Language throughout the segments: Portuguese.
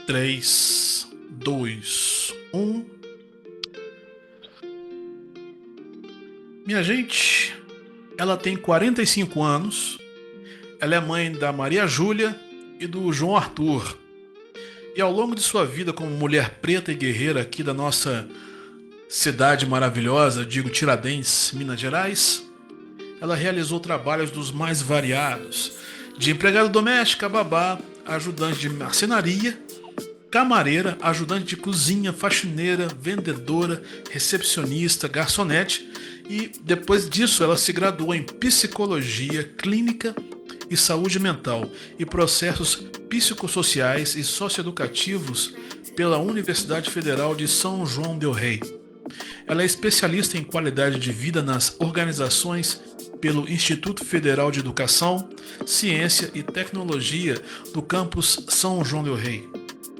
3, 2, 1. Minha gente, ela tem 45 anos, ela é mãe da Maria Júlia e do João Arthur. E ao longo de sua vida como mulher preta e guerreira aqui da nossa cidade maravilhosa, digo Tiradentes, Minas Gerais, ela realizou trabalhos dos mais variados, de empregada doméstica, babá, ajudante de marcenaria, camareira, ajudante de cozinha, faxineira, vendedora, recepcionista, garçonete e depois disso ela se graduou em psicologia clínica e saúde mental e processos psicossociais e socioeducativos pela Universidade Federal de São João del Rei. Ela é especialista em qualidade de vida nas organizações pelo Instituto Federal de Educação, Ciência e Tecnologia do campus São João del Rei.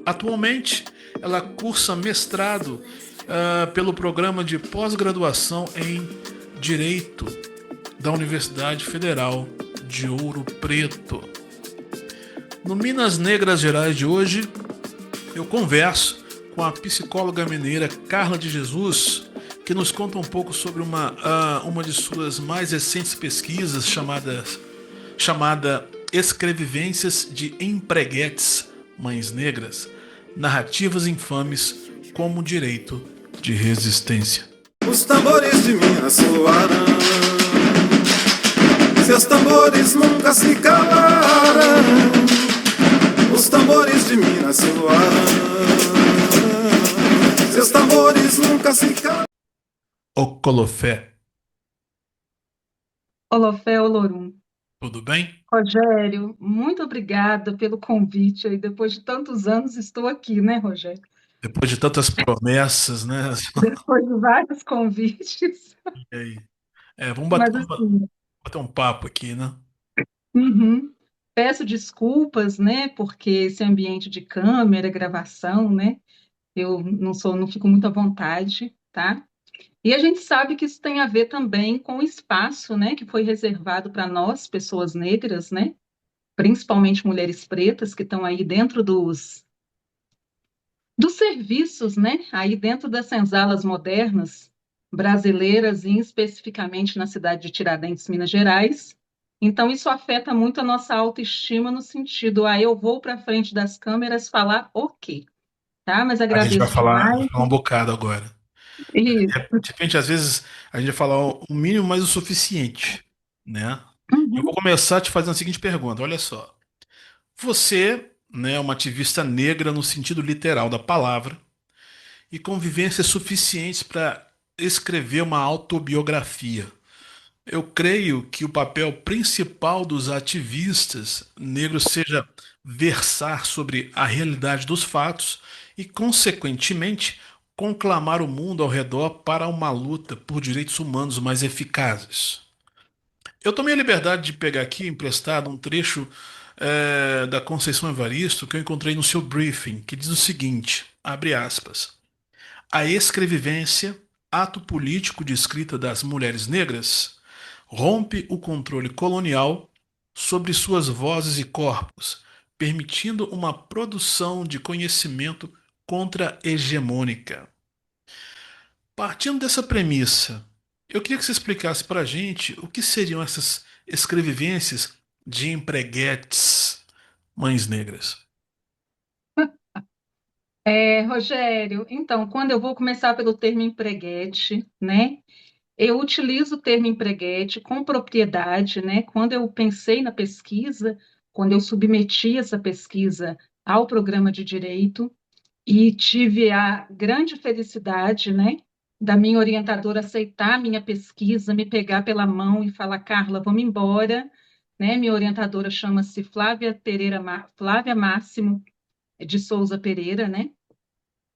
Atualmente, ela cursa mestrado pelo programa de pós-graduação em Direito da Universidade Federal de Ouro Preto. No Minas Negras Gerais de hoje, eu converso com a psicóloga mineira Carla de Jesus, que nos conta um pouco sobre uma de suas mais recentes pesquisas chamada Escrevivências de Empreguetes, Mães Negras, Narrativas Infames como Direito de Resistência. Os tambores de Minas soaram, seus tambores nunca se calaram. Os tambores de Minas soaram, seus tambores nunca se calaram. Ocolofé, Olofé Olorum. tudo bem? Rogério, muito obrigada pelo convite aí. Depois de tantos anos estou aqui, né, Rogério? Depois de tantas promessas, né? Depois de vários convites. E aí? Vamos Mas assim, bater um papo aqui, né? uhum. Peço desculpas, né, porque esse ambiente de câmera, gravação, né, eu não fico muito à vontade, tá? E a gente sabe que isso tem a ver também com o espaço, né, que foi reservado para nós, pessoas negras, né, principalmente mulheres pretas que estão aí dentro dos serviços, né? Aí dentro das senzalas modernas brasileiras, e especificamente na cidade de Tiradentes, Minas Gerais. Então, isso afeta muito a nossa autoestima no sentido, eu vou para frente das câmeras falar o quê? Tá? Mas A gente agradeço vai demais. falar um bocado agora. Isso. De repente, às vezes, a gente vai falar o mínimo, mas o suficiente, né? Eu vou Uhum. começar te fazendo a seguinte pergunta, olha só. Você, né, é uma ativista negra no sentido literal da palavra e convivências suficientes para escrever uma autobiografia. Eu creio que o papel principal dos ativistas negros seja versar sobre a realidade dos fatos e, consequentemente, conclamar o mundo ao redor para uma luta por direitos humanos mais eficazes. Eu tomei a liberdade de pegar aqui emprestado um trecho da Conceição Evaristo que eu encontrei no seu briefing, que diz o seguinte, abre aspas, a escrevivência, ato político de escrita das mulheres negras, rompe o controle colonial sobre suas vozes e corpos, permitindo uma produção de conhecimento contra-hegemônica. Partindo dessa premissa, eu queria que você explicasse para a gente o que seriam essas escrevivências de empreguetes, mães negras. Rogério, então, quando eu vou começar pelo termo empreguete, né? Eu utilizo o termo empreguete com propriedade, né? Quando eu pensei na pesquisa, quando eu submeti essa pesquisa ao programa de direito e tive a grande felicidade, né, da minha orientadora aceitar a minha pesquisa, me pegar pela mão e falar, Carla, vamos embora, né? Minha orientadora chama-se Flávia Máximo de Souza Pereira, né?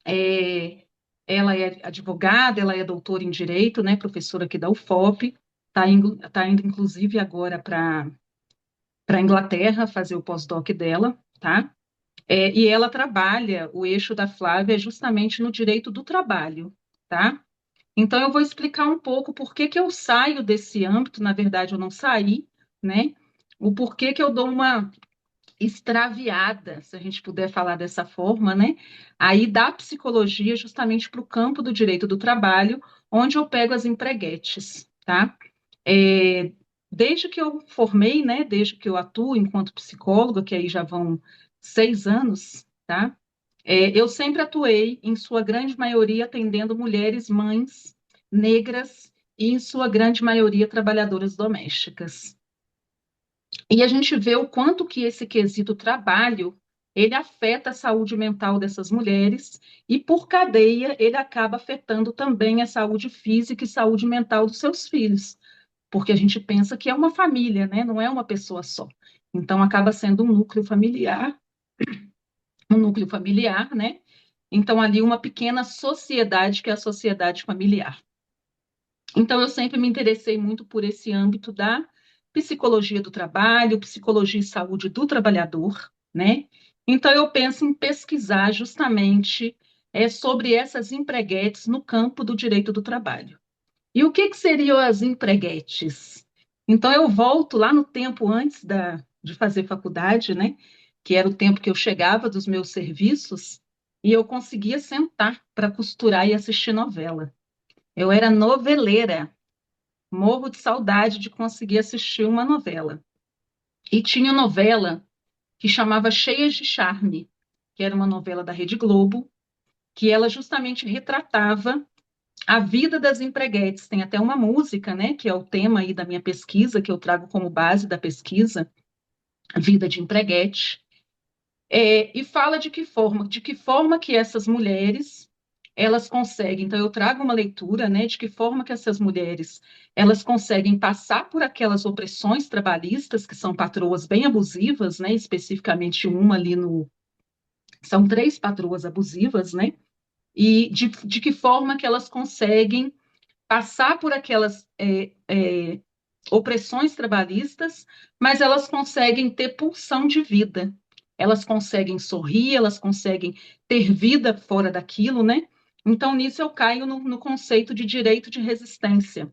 É, ela é advogada, ela é doutora em Direito, né, professora aqui da UFOP, tá indo inclusive agora para a Inglaterra fazer o pós-doc dela, tá? E ela trabalha, o eixo da Flávia é justamente no direito do trabalho, tá? Então eu vou explicar um pouco por que que eu saio desse âmbito, na verdade eu não saí, né? O porquê que eu dou extraviada, se a gente puder falar dessa forma, né? Aí da psicologia justamente para o campo do direito do trabalho, onde eu pego as empreguetes, tá? É, desde que eu formei, né? Desde que eu atuo enquanto psicóloga, que aí já vão 6 anos, tá? Eu sempre atuei, em sua grande maioria, atendendo mulheres, mães, negras e, em sua grande maioria, trabalhadoras domésticas. E a gente vê o quanto que esse quesito trabalho, ele afeta a saúde mental dessas mulheres e, por cadeia, ele acaba afetando também a saúde física e saúde mental dos seus filhos, porque a gente pensa que é uma família, né? Não é uma pessoa só. Então, acaba sendo um núcleo familiar, né? Então, ali uma pequena sociedade, que é a sociedade familiar. Então, eu sempre me interessei muito por esse âmbito da psicologia do trabalho, psicologia e saúde do trabalhador, né? Então, eu penso em pesquisar justamente sobre essas empreguetes no campo do direito do trabalho. E o que seriam as empreguetes? Então, eu volto lá no tempo antes de fazer faculdade, né? Que era o tempo que eu chegava dos meus serviços, e eu conseguia sentar para costurar e assistir novela. Eu era noveleira, morro de saudade de conseguir assistir uma novela. E tinha novela que chamava Cheias de Charme, que era uma novela da Rede Globo, que ela justamente retratava a vida das empreguetes. Tem até uma música, né, que é o tema aí da minha pesquisa, que eu trago como base da pesquisa, Vida de Empreguete. E fala de que forma que essas mulheres elas conseguem. Então eu trago uma leitura, né, de que forma que essas mulheres elas conseguem passar por aquelas opressões trabalhistas que são patroas bem abusivas, né, especificamente uma ali no são 3 patroas abusivas, né? E de que forma que elas conseguem passar por aquelas opressões trabalhistas, mas elas conseguem ter pulsão de vida. Elas conseguem sorrir, elas conseguem ter vida fora daquilo, né? Então, nisso eu caio no conceito de direito de resistência.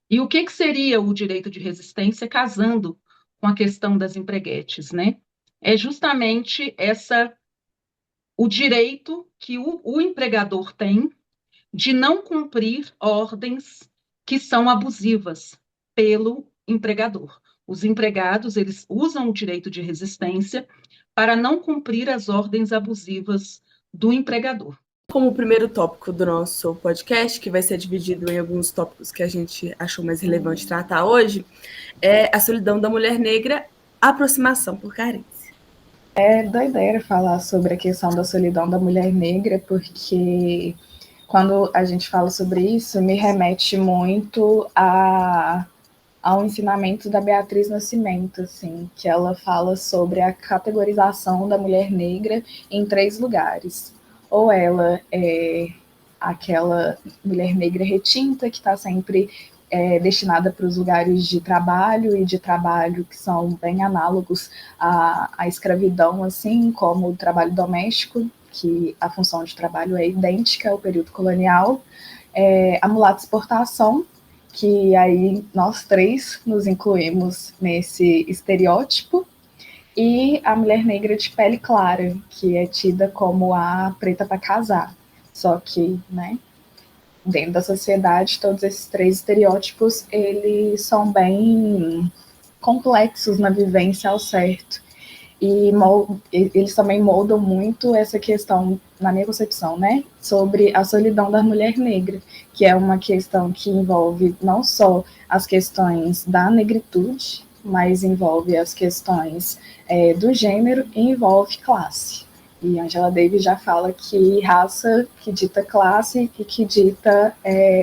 E o que seria o direito de resistência casando com a questão das empreguetes, né? É justamente o direito que o empregador tem de não cumprir ordens que são abusivas pelo empregador. Os empregados, eles usam o direito de resistência para não cumprir as ordens abusivas do empregador. Como o primeiro tópico do nosso podcast, que vai ser dividido em alguns tópicos que a gente achou mais relevante tratar hoje, é a solidão da mulher negra, aproximação por carência. É doideira falar sobre a questão da solidão da mulher negra, porque quando a gente fala sobre isso, me remete muito ao ensinamento da Beatriz Nascimento, assim, que ela fala sobre a categorização da mulher negra em 3 lugares. Ou ela é aquela mulher negra retinta que está sempre destinada para os lugares de trabalho e de trabalho que são bem análogos à escravidão, assim como o trabalho doméstico, que a função de trabalho é idêntica ao período colonial, a mulata exportação, que aí nós 3 nos incluímos nesse estereótipo, e a mulher negra de pele clara, que é tida como a preta para casar. Só que, né, dentro da sociedade, todos esses 3 estereótipos, eles são bem complexos na vivência ao certo. E eles também moldam muito essa questão, na minha concepção, né, sobre a solidão da mulher negra, que é uma questão que envolve não só as questões da negritude, mas envolve as questões do gênero e envolve classe. E Angela Davis já fala que raça que dita classe e que dita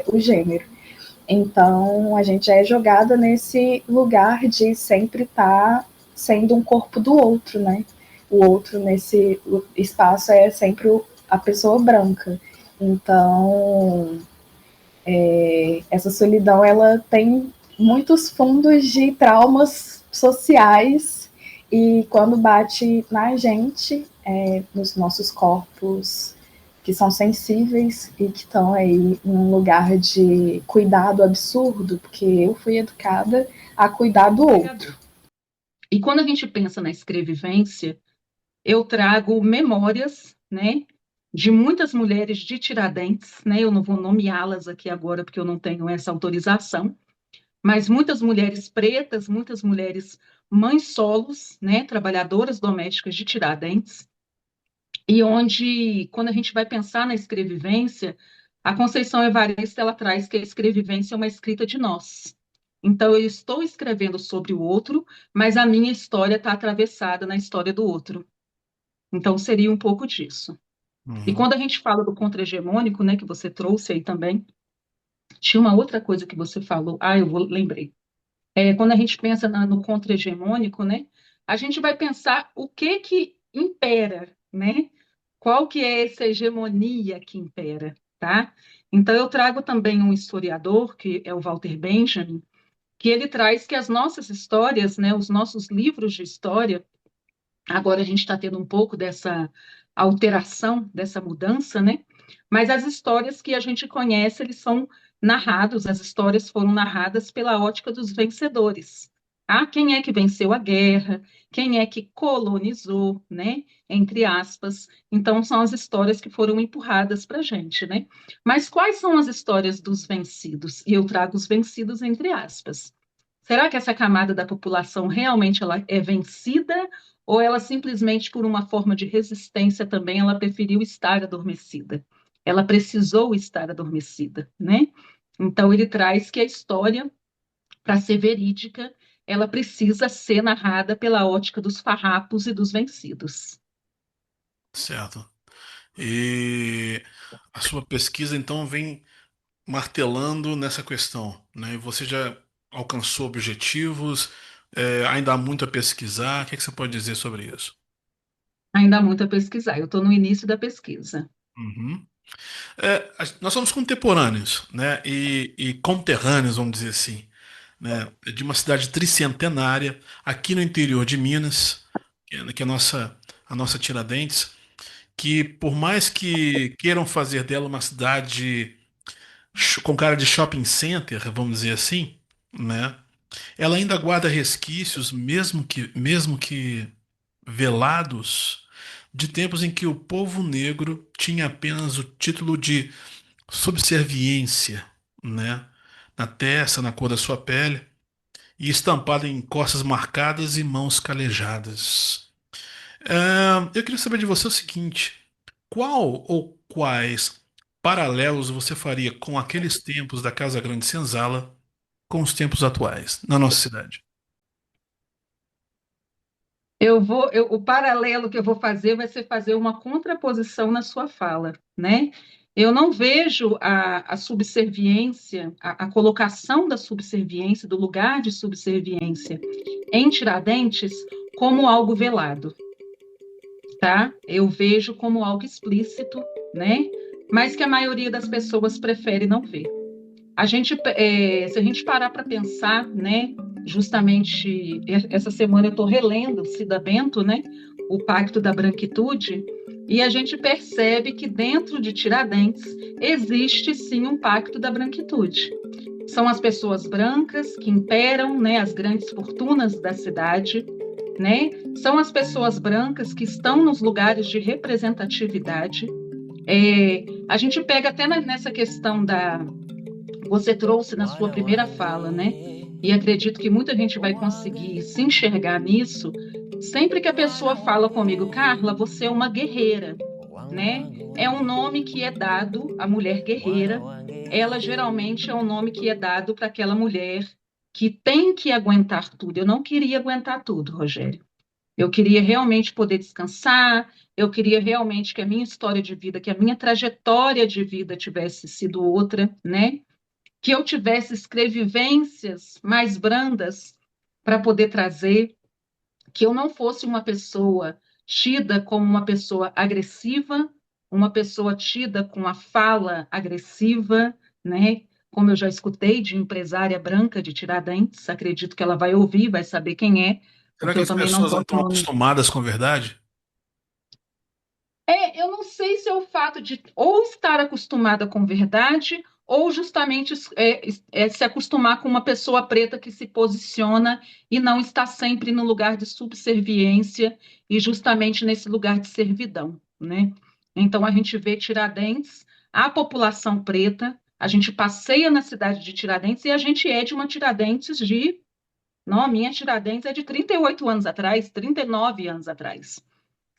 o gênero. Então, a gente é jogada nesse lugar de sempre estar sendo um corpo do outro, né? O outro nesse espaço é sempre a pessoa branca. Então, essa solidão, ela tem muitos fundos de traumas sociais, e quando bate na gente, nos nossos corpos que são sensíveis e que estão aí num lugar de cuidado absurdo, porque eu fui educada a cuidar do outro. E quando a gente pensa na escrevivência, eu trago memórias, né, de muitas mulheres de Tiradentes, né, eu não vou nomeá-las aqui agora porque eu não tenho essa autorização, mas muitas mulheres pretas, muitas mulheres mães solos, né, trabalhadoras domésticas de Tiradentes, e onde, quando a gente vai pensar na escrevivência, a Conceição Evaristo, ela traz que a escrevivência é uma escrita de nós. Então, eu estou escrevendo sobre o outro, mas a minha história está atravessada na história do outro. Então, seria um pouco disso. E Uhum. quando a gente fala do contra-hegemônico, né, que você trouxe aí também, tinha uma outra coisa que você falou. Lembrei. Quando a gente pensa no contra-hegemônico, né, a gente vai pensar o que que impera, né? Qual que é essa hegemonia que impera, tá? Então eu trago também um historiador, que é o Walter Benjamin, que ele traz que as nossas histórias, né, os nossos livros de história, agora a gente está tendo um pouco dessa alteração, dessa mudança, né? Mas as histórias que a gente conhece, eles são narrados, as histórias foram narradas pela ótica dos vencedores. Ah, quem é que venceu a guerra? Quem é que colonizou, né? Entre aspas. Então, são as histórias que foram empurradas para a gente, né? Mas quais são as histórias dos vencidos? E eu trago os vencidos entre aspas. Será que essa camada da população realmente ela é vencida ou ela simplesmente por uma forma de resistência também ela preferiu estar adormecida? Ela precisou estar adormecida, né? Então ele traz que a história, para ser verídica, ela precisa ser narrada pela ótica dos farrapos e dos vencidos. Certo. E a sua pesquisa então vem martelando nessa questão, né? E você já alcançou objetivos, ainda há muito a pesquisar. O que é que você pode dizer sobre isso? Ainda há muito a pesquisar. Eu estou no início da pesquisa. Uhum. Nós somos contemporâneos, né? E conterrâneos, vamos dizer assim, né? De uma cidade tricentenária aqui no interior de Minas, que é a nossa Tiradentes, que por mais que queiram fazer dela uma cidade com cara de shopping center, vamos dizer assim, né? Ela ainda guarda resquícios, mesmo que velados, de tempos em que o povo negro tinha apenas o título de subserviência, né? Na testa, na cor da sua pele, e estampado em costas marcadas e mãos calejadas. Eu queria saber de você o seguinte: qual ou quais paralelos você faria com aqueles tempos da Casa Grande Senzala com os tempos atuais na nossa cidade? O paralelo que eu vou fazer vai ser fazer uma contraposição na sua fala, né? Eu não vejo a subserviência, a colocação da subserviência, do lugar de subserviência em Tiradentes como algo velado, tá? Eu vejo como algo explícito, né? Mas que a maioria das pessoas prefere não ver. Se a gente parar para pensar, né, justamente essa semana eu estou relendo Cida Bento, né, o Pacto da Branquitude, e a gente percebe que dentro de Tiradentes existe sim um Pacto da Branquitude. São as pessoas brancas que imperam, né, as grandes fortunas da cidade, né? São as pessoas brancas que estão nos lugares de representatividade. A gente pega até nessa questão você trouxe na sua primeira fala, né? E acredito que muita gente vai conseguir se enxergar nisso. Sempre que a pessoa fala comigo, Carla, você é uma guerreira, né? É um nome que é dado à mulher guerreira. Ela geralmente é um nome que é dado para aquela mulher que tem que aguentar tudo. Eu não queria aguentar tudo, Rogério. Eu queria realmente poder descansar, eu queria realmente que a minha história de vida, que a minha trajetória de vida tivesse sido outra, né? Que eu tivesse escrevivências mais brandas para poder trazer, que eu não fosse uma pessoa tida como uma pessoa agressiva, uma pessoa tida com a fala agressiva, né? Como eu já escutei de empresária branca de Tiradentes, acredito que ela vai ouvir, vai saber quem é, Será porque que eu as também não pessoas não posso estão nome. acostumadas com a verdade? Eu não sei se é o fato de ou estar acostumada com verdade ou justamente se acostumar com uma pessoa preta que se posiciona e não está sempre no lugar de subserviência e justamente nesse lugar de servidão, né? Então a gente vê Tiradentes, a população preta, a gente passeia na cidade de Tiradentes e a gente é de uma Tiradentes de... Não, a minha Tiradentes é de 38 anos atrás, 39 anos atrás.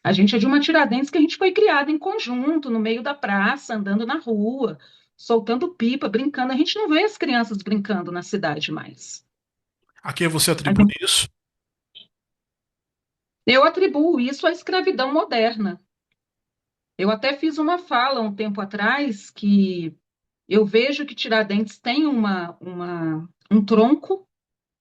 A gente é de uma Tiradentes que a gente foi criada em conjunto, no meio da praça, andando na rua, soltando pipa, brincando. A gente não vê as crianças brincando na cidade mais. A quem você atribui isso? Eu atribuo isso à escravidão moderna. Eu até fiz uma fala um tempo atrás que eu vejo que Tiradentes tem um tronco,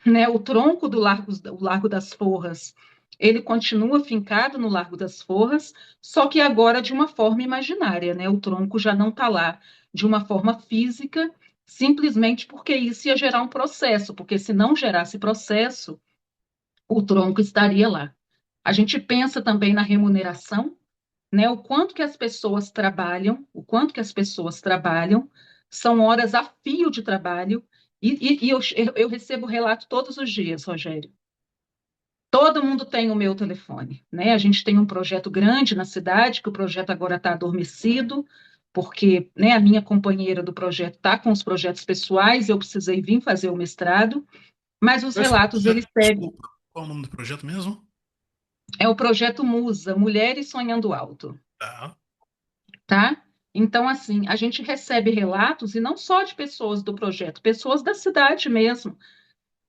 né? O tronco o Largo das Forras, ele continua fincado no Largo das Forras, só que agora de uma forma imaginária, né? O tronco já não está lá de uma forma física, simplesmente porque isso ia gerar um processo, porque se não gerasse processo, o tronco estaria lá. A gente pensa também na remuneração, né? O quanto que as pessoas trabalham, são horas a fio de trabalho, e eu recebo relato todos os dias, Rogério. Todo mundo tem o meu telefone, né? A gente tem um projeto grande na cidade, que o projeto agora está adormecido, porque, né, a minha companheira do projeto está com os projetos pessoais, eu precisei vir fazer o mestrado, mas os relatos, eles seguem. Desculpa, qual é o nome do projeto mesmo? É o projeto Musa, Mulheres Sonhando Alto. Tá. Tá? Então, assim, a gente recebe relatos, e não só de pessoas do projeto, pessoas da cidade mesmo,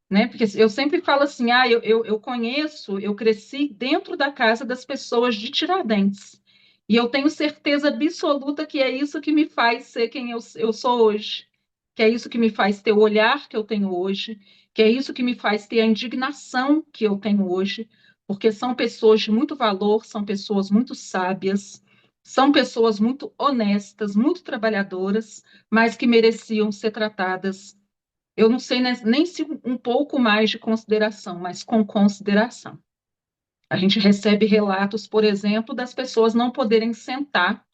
né? Porque eu sempre falo assim, eu conheço, eu cresci dentro da casa das pessoas de Tiradentes, e eu tenho certeza absoluta que é isso que me faz ser quem eu sou hoje, que é isso que me faz ter o olhar que eu tenho hoje, que é isso que me faz ter a indignação que eu tenho hoje, porque são pessoas de muito valor, são pessoas muito sábias, são pessoas muito honestas, muito trabalhadoras, mas que mereciam ser tratadas, eu não sei nem se um pouco mais de consideração, mas com consideração. A gente recebe relatos, por exemplo, das pessoas não poderem sentar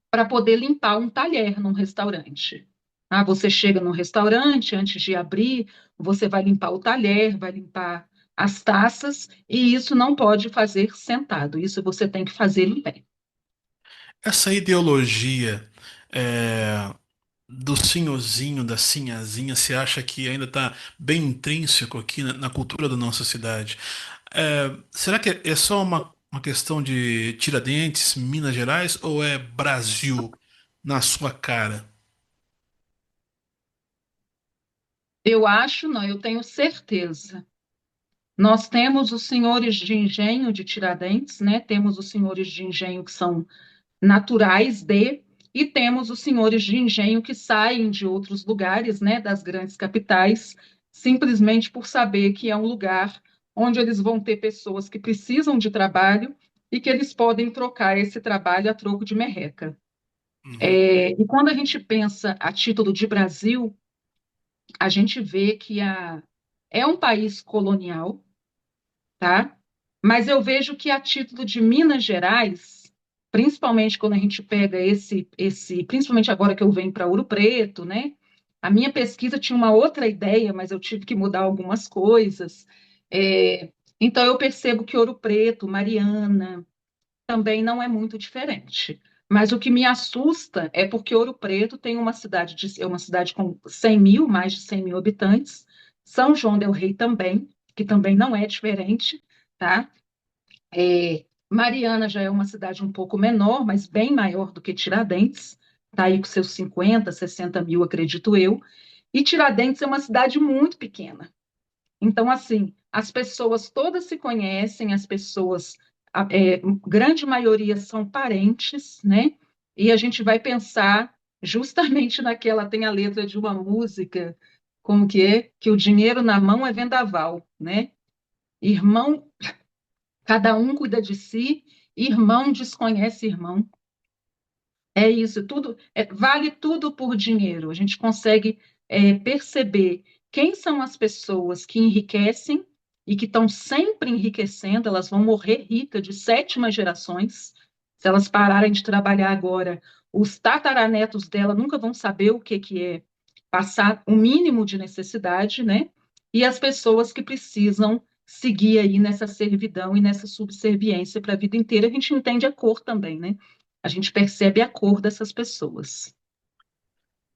para poder limpar um talher num restaurante. Ah, você chega num restaurante, antes de abrir, você vai limpar o talher, vai limpar as taças, e isso não pode fazer sentado, isso você tem que fazer em pé. Essa ideologia do senhorzinho, da sinhazinha, você acha que ainda está bem intrínseco aqui na cultura da nossa cidade? Será que é só uma questão de Tiradentes, Minas Gerais, ou é Brasil na sua cara? Eu acho, não, eu tenho certeza. Nós temos os senhores de engenho de Tiradentes, né? Temos os senhores de engenho que são naturais e temos os senhores de engenho que saem de outros lugares, né? Das grandes capitais, simplesmente por saber que é um lugar onde eles vão ter pessoas que precisam de trabalho e que eles podem trocar esse trabalho a troco de merreca. Uhum. E quando a gente pensa a título de Brasil, a gente vê que é um país colonial, tá? Mas eu vejo que a título de Minas Gerais, principalmente quando a gente pega principalmente agora que eu venho para Ouro Preto, né? A minha pesquisa tinha uma outra ideia, mas eu tive que mudar algumas coisas. Então eu percebo que Ouro Preto, Mariana, também não é muito diferente. Mas o que me assusta é porque Ouro Preto tem é uma cidade com 100 mil, mais de 100 mil habitantes. São João del Rei também, que também não é diferente, tá? Mariana já é uma cidade um pouco menor, mas bem maior do que Tiradentes, tá aí com seus 50, 60 mil, acredito eu. E Tiradentes é uma cidade muito pequena. Então, assim, as pessoas todas se conhecem, as pessoas, grande maioria são parentes, né? E a gente vai pensar justamente naquela, tem a letra de uma música, como que é? Que o dinheiro na mão é vendaval, né? Irmão, cada um cuida de si, irmão desconhece irmão. É isso, tudo vale tudo por dinheiro. A gente consegue perceber quem são as pessoas que enriquecem e que estão sempre enriquecendo, elas vão morrer ricas de sétimas gerações, Se elas pararem de trabalhar agora, os tataranetos dela nunca vão saber o que é passar o mínimo de necessidade, né? E as pessoas que precisam seguir aí nessa servidão e nessa subserviência para a vida inteira, a gente entende a cor também, né? A gente percebe a cor dessas pessoas.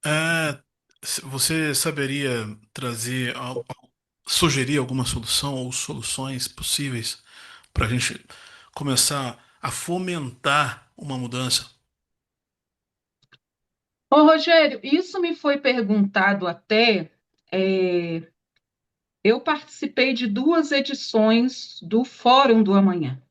É, você saberia trazer, sugerir alguma solução ou soluções possíveis para a gente começar a fomentar uma mudança? Ô, Rogério, isso me foi perguntado até. é, eu participei de 2 edições do Fórum do Amanhã.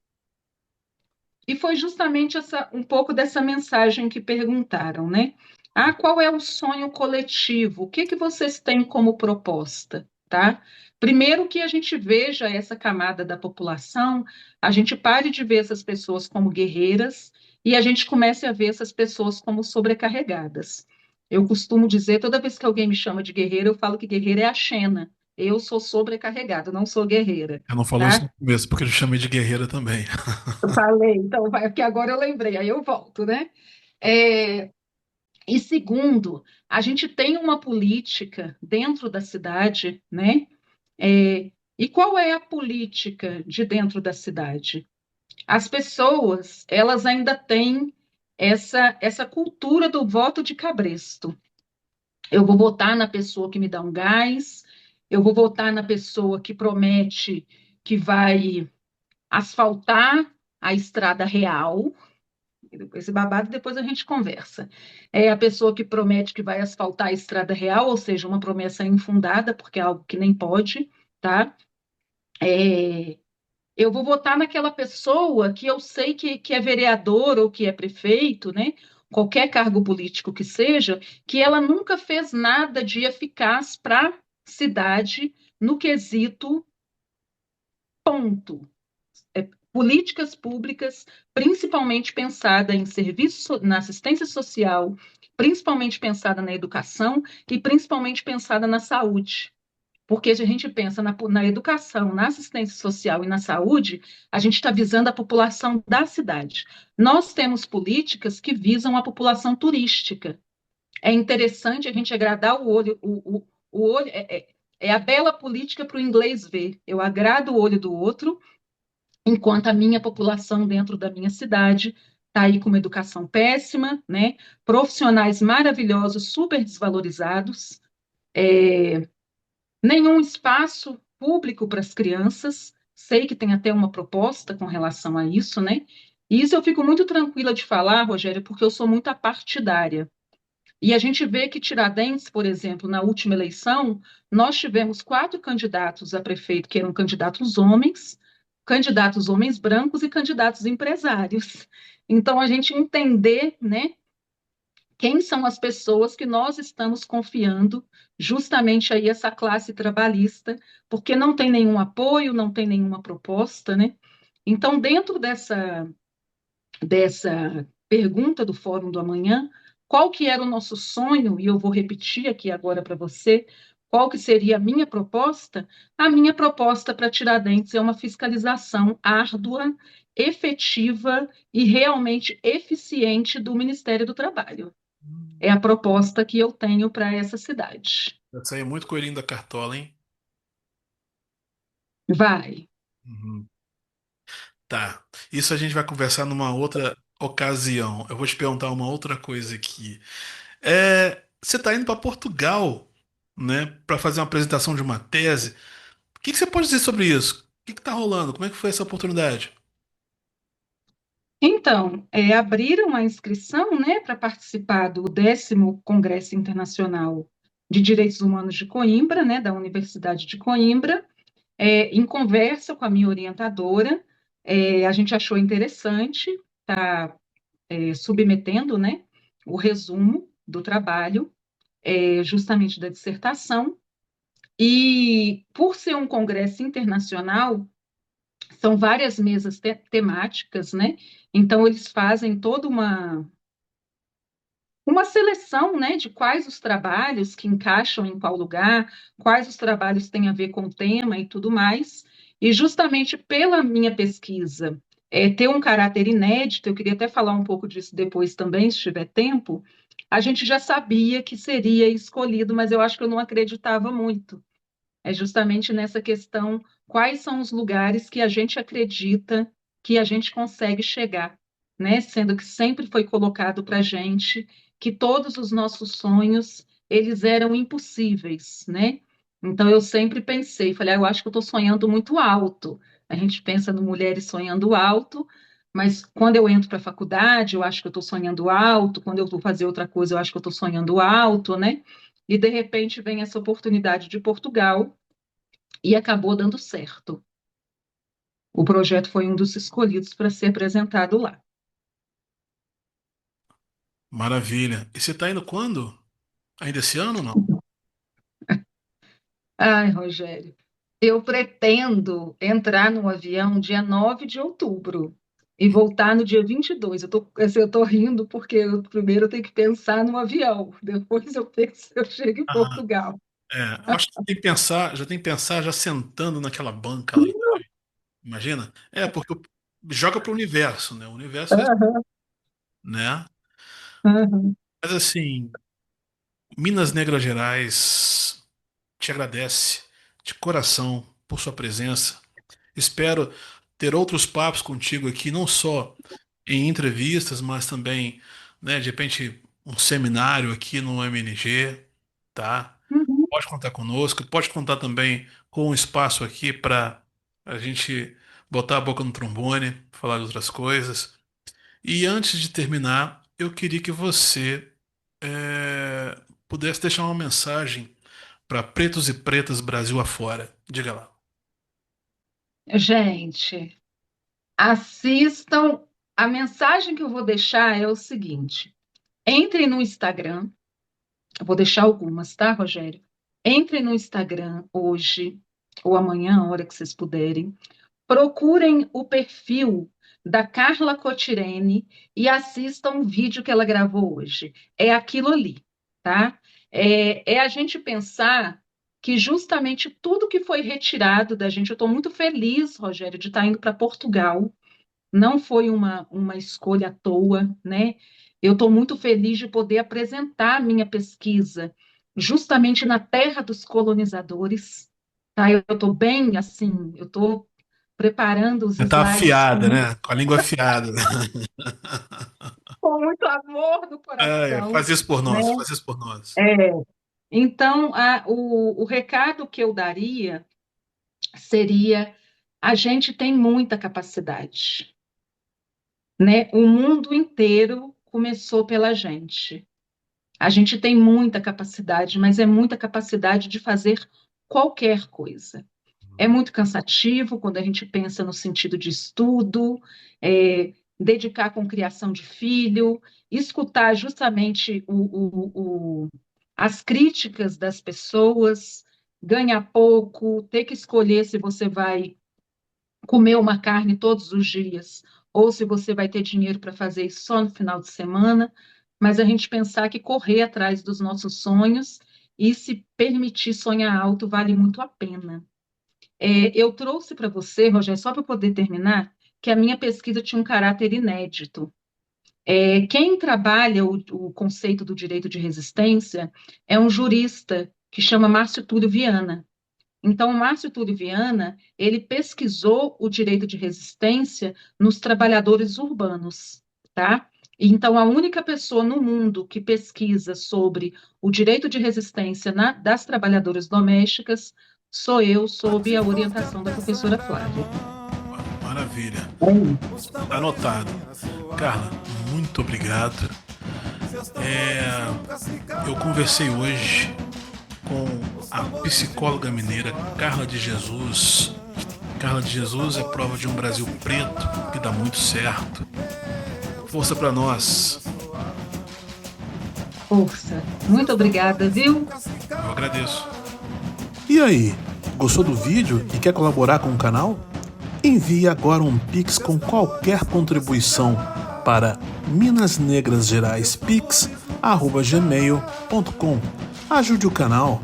E foi justamente um pouco dessa mensagem que perguntaram, né? Ah, qual é o sonho coletivo? O que que vocês têm como proposta, tá? Primeiro que a gente veja essa camada da população, a gente pare de ver essas pessoas como guerreiras e a gente comece a ver essas pessoas como sobrecarregadas. Eu costumo dizer, toda vez que alguém me chama de guerreira, eu falo que guerreira é a Xena. Eu sou sobrecarregada, não sou guerreira, Eu não falo isso tá? no começo, porque eu chamei de guerreira também. Eu falei, então vai, porque agora eu lembrei, aí eu volto, né? É, e segundo, a gente tem uma política dentro da cidade, né? E qual é a política de dentro da cidade? As pessoas, elas ainda têm essa cultura do voto de cabresto. Eu vou votar na pessoa que me dá um gás, eu vou votar na pessoa que promete que vai asfaltar a estrada real. Esse babado depois a gente conversa. É a pessoa que promete que vai asfaltar a estrada real, ou seja, uma promessa infundada, porque é algo que nem pode, tá? É, eu vou votar naquela pessoa que eu sei que é vereador ou que é prefeito, né? Qualquer cargo político que seja, que ela nunca fez nada de eficaz para a cidade no quesito ponto. Políticas públicas, principalmente pensada em serviço, na assistência social, principalmente pensada na educação e principalmente pensada na saúde. Porque se a gente pensa na educação, na assistência social e na saúde, a gente está visando a população da cidade. Nós temos políticas que visam a população turística. É interessante a gente agradar o olho, o olho é a bela política para o inglês ver. Eu agrado o olho do outro enquanto a minha população dentro da minha cidade está aí com uma educação péssima, né? Profissionais maravilhosos, super desvalorizados, nenhum espaço público para as crianças. Sei que tem até uma proposta com relação a isso, né? E isso eu fico muito tranquila de falar, Rogério, porque eu sou muito apartidária. E a gente vê que Tiradentes, por exemplo, na última eleição, nós tivemos 4 candidatos a prefeito que eram candidatos homens brancos e candidatos empresários. Então, a gente entender, né, quem são as pessoas que nós estamos confiando justamente aí essa classe trabalhista, porque não tem nenhum apoio, não tem nenhuma proposta, né? Então, dentro dessa pergunta do Fórum do Amanhã, qual que era o nosso sonho, e eu vou repetir aqui agora para você, qual que seria a minha proposta? A minha proposta para Tiradentes é uma fiscalização árdua, efetiva e realmente eficiente do Ministério do Trabalho. É a proposta que eu tenho para essa cidade. Vai sair muito coelhinho da cartola, hein? Vai. Uhum. Tá. Isso a gente vai conversar numa outra ocasião. Eu vou te perguntar uma outra coisa aqui. Você está indo para Portugal, né, para fazer uma apresentação de uma tese. O que que você pode dizer sobre isso? O que está rolando? Como é que foi essa oportunidade? Então, abriram a inscrição, né, para participar do 10º Congresso Internacional de Direitos Humanos de Coimbra, né, da Universidade de Coimbra, em conversa com a minha orientadora, a gente achou interessante estar submetendo, né, o resumo do trabalho, justamente da dissertação, e por ser um congresso internacional, são várias mesas temáticas, né? Então, eles fazem toda uma seleção, né, de quais os trabalhos que encaixam em qual lugar, quais os trabalhos têm a ver com o tema e tudo mais. E justamente pela minha pesquisa ter um caráter inédito, eu queria até falar um pouco disso depois também, se tiver tempo, a gente já sabia que seria escolhido, mas eu acho que eu não acreditava muito. É justamente nessa questão, quais são os lugares que a gente acredita que a gente consegue chegar, né? Sendo que sempre foi colocado para a gente que todos os nossos sonhos, eles eram impossíveis, né? Então eu sempre pensei, falei, eu acho que eu estou sonhando muito alto. A gente pensa no mulheres sonhando alto, mas quando eu entro para a faculdade, eu acho que eu estou sonhando alto, quando eu vou fazer outra coisa, eu acho que eu estou sonhando alto, né? E de repente vem essa oportunidade de Portugal e acabou dando certo. O projeto foi um dos escolhidos para ser apresentado lá. Maravilha. E você está indo quando? Ainda esse ano ou não? Ai, Rogério, eu pretendo entrar no avião dia 9 de outubro e voltar no dia 22. Eu tô rindo porque primeiro eu tenho que pensar no avião, depois eu penso se eu chego em Ah, Portugal. eu acho que tem que pensar já sentando naquela banca lá. Imagina? Porque joga para o universo, né? O universo é, Aham, né? aham. Mas assim, Minas Negras Gerais te agradece de coração por sua presença. Espero ter outros papos contigo aqui, não só em entrevistas, mas também, né, de repente, um seminário aqui no MNG, tá? Uhum. Pode contar conosco, pode contar também com um espaço aqui para a gente botar a boca no trombone, falar de outras coisas. E antes de terminar, eu queria que você pudesse deixar uma mensagem para pretos e pretas Brasil afora. Diga lá. Gente, assistam. A mensagem que eu vou deixar é o seguinte: entrem no Instagram. Eu vou deixar algumas, tá, Rogério? Entrem no Instagram hoje ou amanhã, a hora que vocês puderem. Procurem o perfil da Carla Cotirene e assistam o vídeo que ela gravou hoje. É aquilo ali, tá? É a gente pensar que justamente tudo que foi retirado da gente, eu estou muito feliz, Rogério, de estar indo para Portugal. Não foi uma escolha à toa, né? Eu estou muito feliz de poder apresentar a minha pesquisa justamente na terra dos colonizadores, tá? Eu estou bem, assim, eu estou preparando os Você tá slides afiada, né? Com a língua afiada. com muito amor no coração, Faz isso por né? nós, faz isso por nós. É, então, o recado que eu daria seria: a gente tem muita capacidade, né? O mundo inteiro começou pela gente. A gente tem muita capacidade, mas é muita capacidade de fazer qualquer coisa. É muito cansativo quando a gente pensa no sentido de estudo, dedicar com criação de filho, escutar justamente as críticas das pessoas, ganhar pouco, ter que escolher se você vai comer uma carne todos os dias, ou se você vai ter dinheiro para fazer isso só no final de semana, mas a gente pensar que correr atrás dos nossos sonhos e se permitir sonhar alto vale muito a pena. Eu trouxe para você, Rogério, só para poder terminar, que a minha pesquisa tinha um caráter inédito. Quem trabalha o conceito do direito de resistência é um jurista que chama Márcio Túlio Viana. Então, o Márcio Túlio Viana, ele pesquisou o direito de resistência nos trabalhadores urbanos, tá? Então, a única pessoa no mundo que pesquisa sobre o direito de resistência das trabalhadoras domésticas sou eu, sob a orientação da professora Flávia. Maravilha. Tá anotado. Carla, muito obrigado. Eu conversei hoje com a psicóloga mineira Carla de Jesus. Carla de Jesus é prova de um Brasil preto que dá muito certo. Força pra nós. Força. Muito obrigada, viu? Eu agradeço. E aí, gostou do vídeo e quer colaborar com o canal? Envie agora um Pix com qualquer contribuição para minasnegrasgeraispix@gmail.com. Ajude o canal